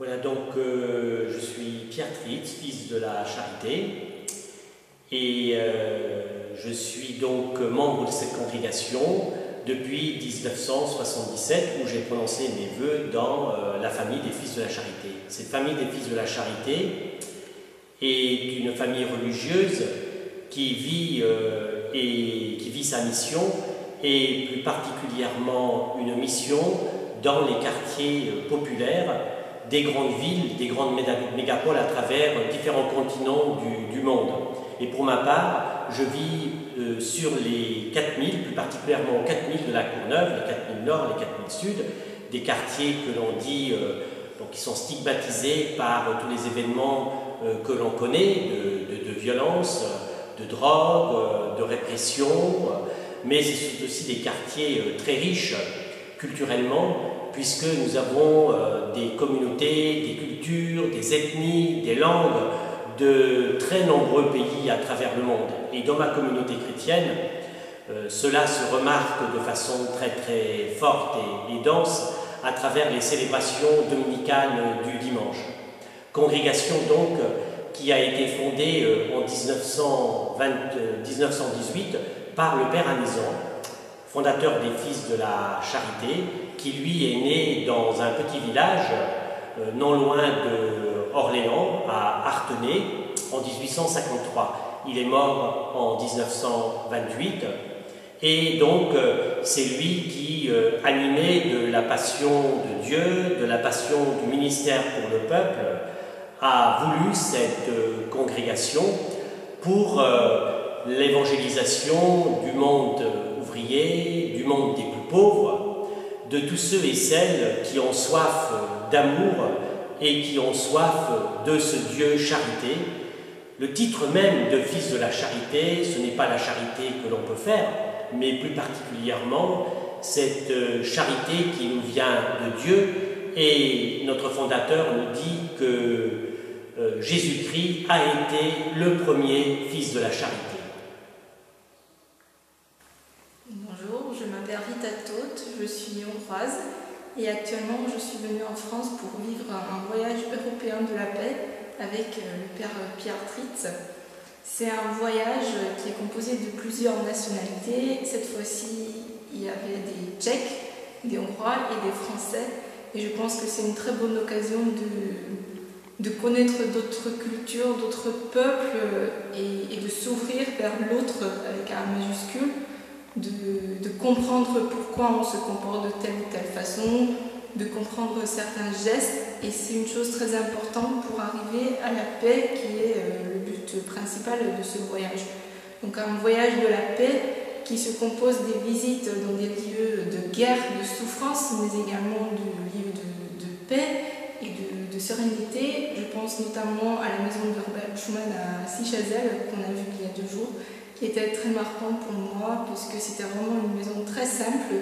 Voilà, donc je suis Pierre Tritz, fils de la Charité, et je suis donc membre de cette congrégation depuis 1977, où j'ai prononcé mes vœux dans la famille des Fils de la Charité. Cette famille des Fils de la Charité est une famille religieuse qui vit sa mission, et plus particulièrement une mission dans les quartiers populaires des grandes villes, des grandes mégapoles à travers différents continents du monde. Et pour ma part, je vis sur les 4000, plus particulièrement 4000 de la Courneuve, les 4000 Nord, les 4000 Sud, des quartiers que l'on dit, qui sont stigmatisés par tous les événements que l'on connaît, de violence, de drogue, de répression, mais ce sont aussi des quartiers très riches culturellement, puisque nous avons des communautés, des cultures, des ethnies, des langues de très nombreux pays à travers le monde. Et dans ma communauté chrétienne, cela se remarque de façon très très forte et dense à travers les célébrations dominicales du dimanche. Congrégation donc qui a été fondée en 1918 par le Père Anizan, fondateur des Fils de la Charité, qui lui est né dans un petit village non loin de Orléans, à Artenay, en 1853. Il est mort en 1928, et donc c'est lui qui, animé de la passion de Dieu, de la passion du ministère pour le peuple, a voulu cette congrégation pour l'évangélisation du monde ouvrier, du monde des plus pauvres, de tous ceux et celles qui ont soif d'amour et qui ont soif de ce Dieu charité. Le titre même de Fils de la Charité, ce n'est pas la charité que l'on peut faire, mais plus particulièrement cette charité qui nous vient de Dieu, et notre fondateur nous dit que Jésus-Christ a été le premier Fils de la Charité. Bonjour, je m'appelle Rita Toth, je suis hongroise et actuellement je suis venue en France pour vivre un voyage européen de la paix avec le Père Pierre Tritz. C'est un voyage qui est composé de plusieurs nationalités. Cette fois-ci, il y avait des Tchèques, des Hongrois et des Français. Et je pense que c'est une très bonne occasion de connaître d'autres cultures, d'autres peuples et de s'ouvrir vers l'autre avec un majuscule, de comprendre pourquoi on se comporte de telle ou telle façon, de comprendre certains gestes, et c'est une chose très importante pour arriver à la paix qui est le but principal de ce voyage. Donc un voyage de la paix qui se compose des visites dans des lieux de guerre, de souffrance, mais également de lieux de paix et de sérénité. Je pense notamment à la maison de Robert Schuman à Sichazel qu'on a vu il y a 2 jours, qui était très marquant pour moi parce que c'était vraiment une maison très simple,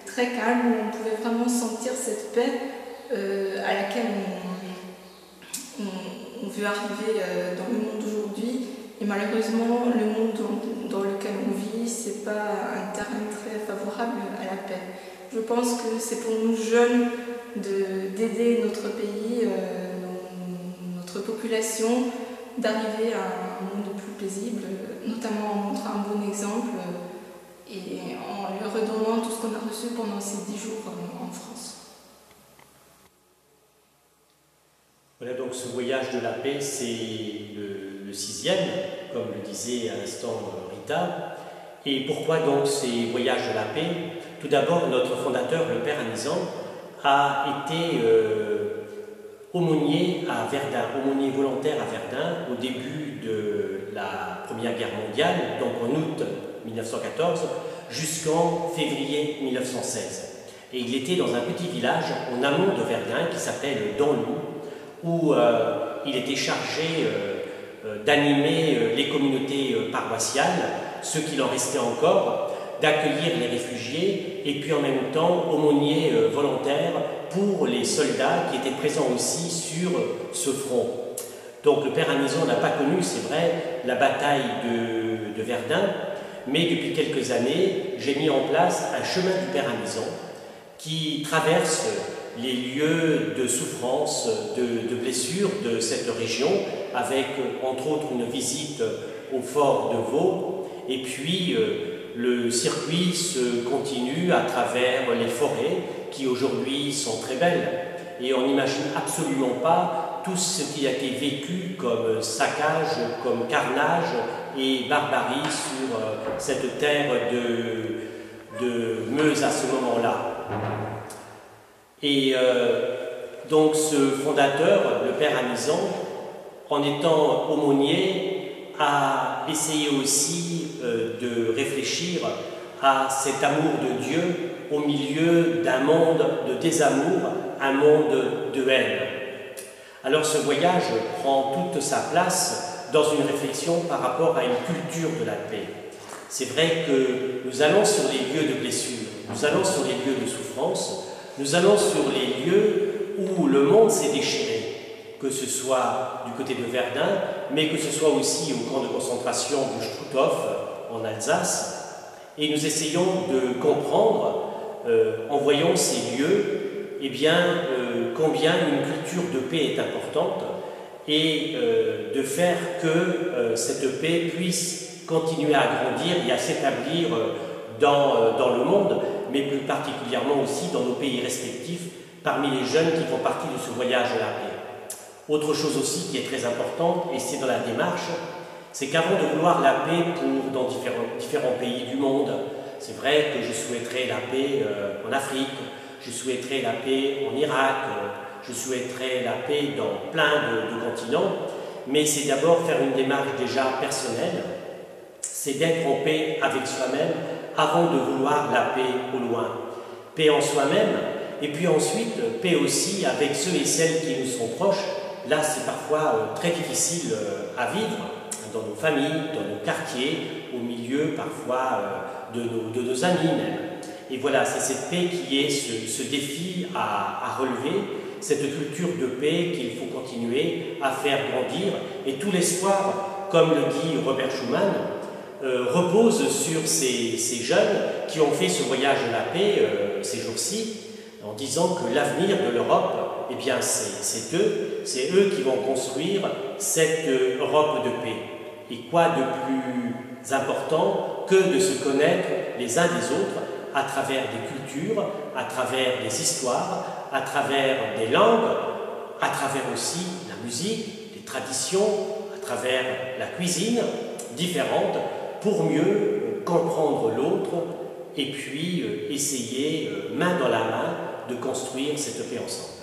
très calme, où on pouvait vraiment sentir cette paix à laquelle on veut arriver dans le monde d'aujourd'hui. Et malheureusement, le monde dans lequel on vit, c'est pas un terrain très favorable à la paix. Je pense que c'est pour nous jeunes d'aider notre pays, notre population, d'arriver à un monde plus paisible, notamment en montrant un bon exemple et en lui redonnant tout ce qu'on a reçu pendant ces 10 jours en France. Voilà, donc ce voyage de la paix, c'est le 6e, comme le disait à l'instant Rita. Et pourquoi donc ces voyages de la paix? Tout d'abord, notre fondateur, le Père Anizan, a été aumônier à Verdun, aumônier volontaire à Verdun au début de la Première Guerre mondiale, donc en août 1914 jusqu'en février 1916. Et il était dans un petit village en amont de Verdun qui s'appelle Danlou, où il était chargé d'animer les communautés paroissiales, ceux qu'il en restait encore, d'accueillir les réfugiés, et puis en même temps aumônier volontaire pour les soldats qui étaient présents aussi sur ce front. Donc le Père Anizan n'a pas connu, c'est vrai, la bataille de Verdun, mais depuis quelques années, j'ai mis en place un chemin du Père Anizan qui traverse les lieux de souffrance, de blessures de cette région, avec entre autres une visite au fort de Vaux, et puis le circuit se continue à travers les forêts qui aujourd'hui sont très belles, et on n'imagine absolument pas tout ce qui a été vécu comme saccage, comme carnage et barbarie sur cette terre de Meuse à ce moment-là. Et donc ce fondateur, le père Amizan, en étant aumônier, a essayé aussi de réfléchir à cet amour de Dieu au milieu d'un monde de désamour, un monde de haine. Alors ce voyage prend toute sa place dans une réflexion par rapport à une culture de la paix. C'est vrai que nous allons sur les lieux de blessure, nous allons sur les lieux de souffrance, nous allons sur les lieux où le monde s'est déchiré, que ce soit du côté de Verdun, mais que ce soit aussi au camp de concentration de Struthof en Alsace, et nous essayons de comprendre, en voyant ces lieux, eh bien, combien une culture de paix est importante, et de faire que cette paix puisse continuer à grandir et à s'établir dans le monde, mais plus particulièrement aussi dans nos pays respectifs, parmi les jeunes qui font partie de ce voyage à la paix. Autre chose aussi qui est très importante, et c'est dans la démarche, c'est qu'avant de vouloir la paix dans différents pays du monde, c'est vrai que je souhaiterais la paix en Afrique, je souhaiterais la paix en Irak, je souhaiterais la paix dans plein de continents, mais c'est d'abord faire une démarche déjà personnelle, c'est d'être en paix avec soi-même avant de vouloir la paix au loin. Paix en soi-même, et puis ensuite paix aussi avec ceux et celles qui nous sont proches. Là, c'est parfois très difficile à vivre, dans nos familles, dans nos quartiers, au milieu parfois de nos amis même. Et voilà, c'est cette paix qui est ce défi à relever, cette culture de paix qu'il faut continuer à faire grandir. Et tout l'espoir, comme le dit Robert Schuman, repose sur ces jeunes qui ont fait ce voyage de la paix ces jours-ci, en disant que l'avenir de l'Europe, eh bien c'est eux qui vont construire cette Europe de paix. Et quoi de plus important que de se connaître les uns des autres à travers des cultures, à travers des histoires, à travers des langues, à travers aussi la musique, les traditions, à travers la cuisine différente, pour mieux comprendre l'autre et puis essayer, main dans la main, de construire cette paix ensemble.